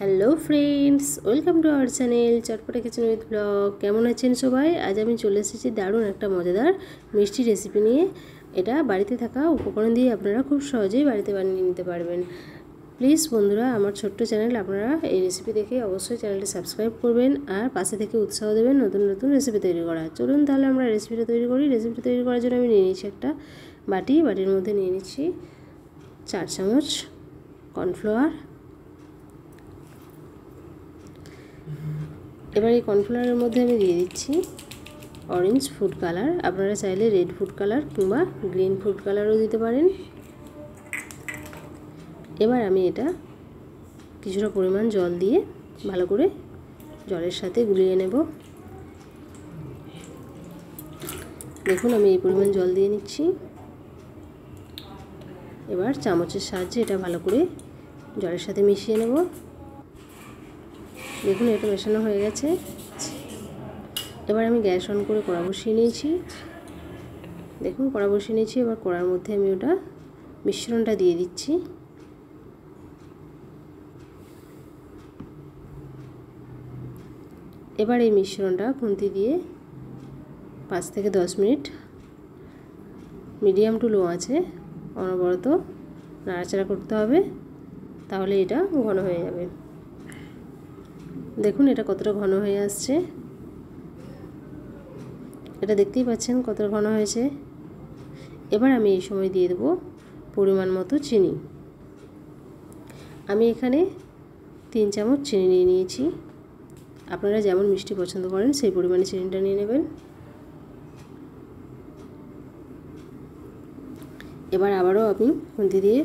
Hello friends, welcome to our channel চটপটা kitchen with blog. কেমন আছেন সবাই? আজ আমি চলে এসেছি দারুণ একটা মজাদার মিষ্টি রেসিপি নিয়ে। এটা বাড়িতে থাকা উপকরণ দিয়ে আপনারা খুব সহজেই বাড়িতে বানিয়ে নিতে পারবেন। প্লিজ বন্ধুরা, আমার ছোট্ট চ্যানেল, আপনারা এই রেসিপি দেখে অবশ্যই চ্যানেলটি সাবস্ক্রাইব করবেন আর পাশে থেকে উৎসাহ দেবেন নতুন নতুন রেসিপি তৈরি করা। চলুন তাহলে আমরা রেসিপিটা তৈরি করি। রেসিপিটা তৈরি করার জন্য আমি নিয়ে নিচ্ছি একটা বাটির মধ্যে নিয়ে নিচ্ছি 4 চামচ কর্নফ্লাওয়ার। এবার এই কর্নফ্লাওয়ারের মধ্যে আমি দিয়ে দিচ্ছি অরেঞ্জ ফুড কালার। আপনারা চাইলে রেড ফুড কালার কিংবা গ্রিন ফুড কালারও দিতে পারেন। এবার আমি এটা কিছুটা পরিমাণ জল দিয়ে ভালো করে জলের সাথে গুলিয়ে নেব। দেখুন আমি এই পরিমাণ জল দিয়ে নিচ্ছি। এবার চামচের সাহায্যে এটা ভালো করে জলের সাথে মিশিয়ে নেব। দেখুন এটা মেশানো হয়ে গেছে। এবার আমি গ্যাস অন করে কড়া বসিয়ে নিয়েছি। দেখুন কড়া বসিয়ে নিয়েছি। এবার কড়ার মধ্যে আমি ওটা মিশ্রণটা দিয়ে দিচ্ছি। এবার এই মিশ্রণটা খুন্তি দিয়ে 5 থেকে 10 মিনিট মিডিয়াম টু লো আছে অনবরত নাড়াচাড়া করতে হবে, তাহলে এটা ঘন হয়ে যাবে। দেখুন এটা কতটা ঘন হয়ে আসছে, এটা দেখতেই পাচ্ছেন কতটা ঘন হয়েছে। এবার আমি এই সময় দিয়ে দেব পরিমাণ মতো চিনি। আমি এখানে 3 চামচ চিনি নিয়ে নিয়েছি। আপনারা যেমন মিষ্টি পছন্দ করেন সেই পরিমাণে চিনিটা নিয়ে নেবেন। এবার আবারও আমি খুন্তি দিয়ে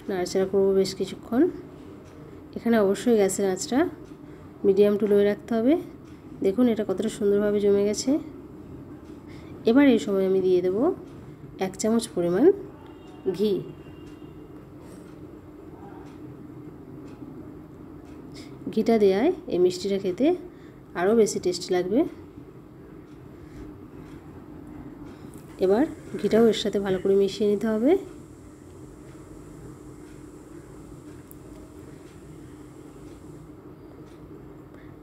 নাড়াচাড়া করব বেশ কিছুক্ষণ। এখানে অবশ্যই গ্যাসের আঁচটা মিডিয়াম টু লোয়ে রাখতে হবে। দেখুন এটা কতটা সুন্দরভাবে জমে গেছে। এবার এই সময় আমি দিয়ে দেব 1 চামচ পরিমাণ ঘি। ঘিটা দেওয়ায় এই মিষ্টিটা খেতে আরও বেশি টেস্টি লাগবে। এবার ঘিটাও এর সাথে ভালো করে মিশিয়ে নিতে হবে।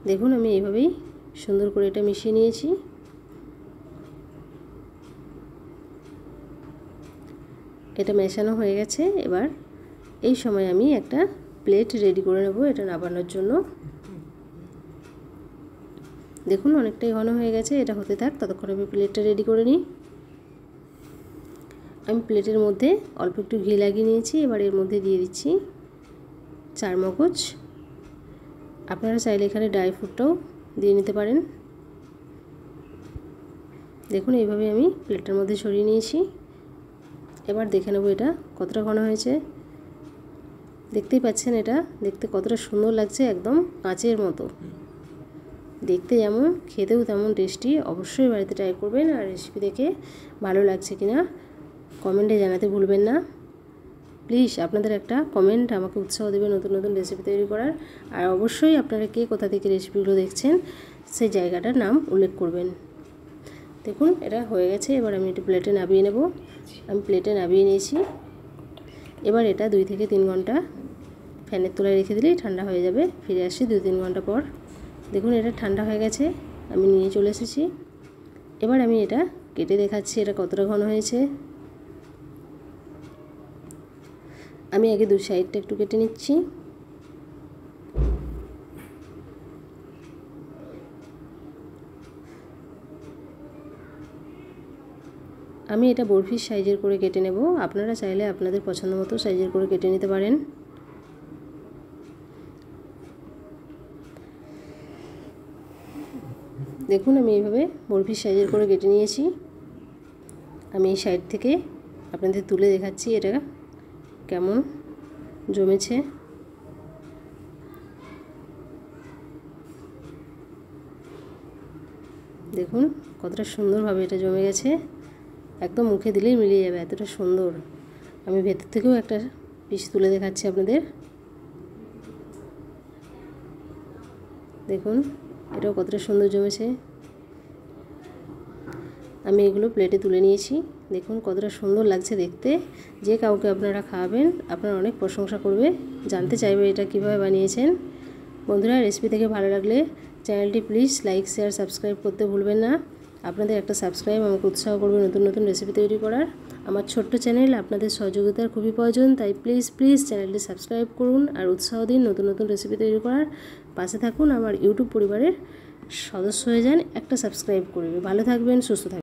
দেখুন আমি এইভাবেই সুন্দর করে এটা মিশিয়ে নিয়েছি। এটা মেশানো হয়ে গেছে। এবার এই সময় আমি একটা প্লেট রেডি করে নেব এটা নামানোর জন্য। দেখুন অনেকটাই ঘন হয়ে গেছে, এটা হতে থাক, ততক্ষণ আমি প্লেটটা রেডি করে নিই। আমি প্লেটের মধ্যে অল্প একটু ঘি লাগিয়ে নিয়েছি। এবার এর মধ্যে দিয়ে দিচ্ছি 4 মগজ। আপনারা চাইলে এখানে ড্রাই ফ্রুটটাও দিয়ে নিতে পারেন। দেখুন এইভাবে আমি প্লেটের মধ্যে ছড়িয়ে নিয়েছি। এবার দেখে নেব এটা কতটা ঘন হয়েছে। দেখতেই পাচ্ছেন এটা দেখতে কতটা সুন্দর লাগছে, একদম কাঁচের মতো দেখতে, যেমন খেতেও তেমন টেস্টি। অবশ্যই বাড়িতে ট্রাই করবেন আর রেসিপি দেখে ভালো লাগছে কিনা কমেন্টে জানাতে ভুলবেন না। প্লিজ আপনাদের একটা কমেন্ট আমাকে উৎসাহ দেবে নতুন নতুন রেসিপি তৈরি করার। আর অবশ্যই আপনারা কে কোথা থেকে রেসিপিগুলো দেখছেন সেই জায়গাটার নাম উল্লেখ করবেন। দেখুন এটা হয়ে গেছে। এবার আমি একটু প্লেটে নামিয়ে নেব। আমি প্লেটে নামিয়ে নিয়েছি। এবার এটা 2 থেকে 3 ঘন্টা ফ্যানের তলায় রেখে দিলেই ঠান্ডা হয়ে যাবে। ফিরে আসি 2-3 ঘন্টা পর। দেখুন এটা ঠান্ডা হয়ে গেছে, আমি নিয়ে চলে এসেছি। এবার আমি এটা কেটে দেখাচ্ছি এটা কতটা ঘন হয়েছে। আমি আগে 2 সাইডটা একটু কেটে নিচ্ছি। আমি এটা বরফির সাইজের করে কেটে নেব। আপনারা চাইলে আপনাদের পছন্দ মতো সাইজের করে কেটে নিতে পারেন। দেখুন আমি এইভাবে বরফির সাইজের করে কেটে নিয়েছি। আমি এই সাইড থেকে আপনাদের তুলে দেখাচ্ছি এটা কেমন জমেছে। দেখুন কতটা সুন্দরভাবে এটা জমে গেছে, একদম মুখে দিলেই মিলিয়ে যাবে, এতটা সুন্দর। আমি ভেতর থেকেও একটা পিস তুলে দেখাচ্ছি আপনাদের। দেখুন এটাও কতটা সুন্দর জমেছে। আমি এগুলো প্লেটে তুলে নিয়েছি। দেখুন কতটা সুন্দর লাগছে দেখতে। যে কাউকে আপনারা খাওয়াবেন আপনারা অনেক প্রশংসা করবে, জানতে চাইবে এটা কিভাবে বানিয়েছেন। বন্ধুরা, রেসিপি থেকে ভালো লাগলে চ্যানেলটি প্লিজ লাইক শেয়ার সাবস্ক্রাইব করতে ভুলবেন না। আপনাদের একটা সাবস্ক্রাইব আমাকে উৎসাহ করবে নতুন নতুন রেসিপি তৈরি করার। আমার ছোট্ট চ্যানেল, আপনাদের সহযোগিতার খুবই প্রয়োজন, তাই প্লিজ চ্যানেলটি সাবস্ক্রাইব করুন আর উৎসাহ দিন নতুন নতুন রেসিপি তৈরি করার। পাশে থাকুন, আমার ইউটিউব পরিবারের সদস্য হয়ে যান, একটা সাবস্ক্রাইব করবে। ভালো থাকবেন, সুস্থ থাকবেন।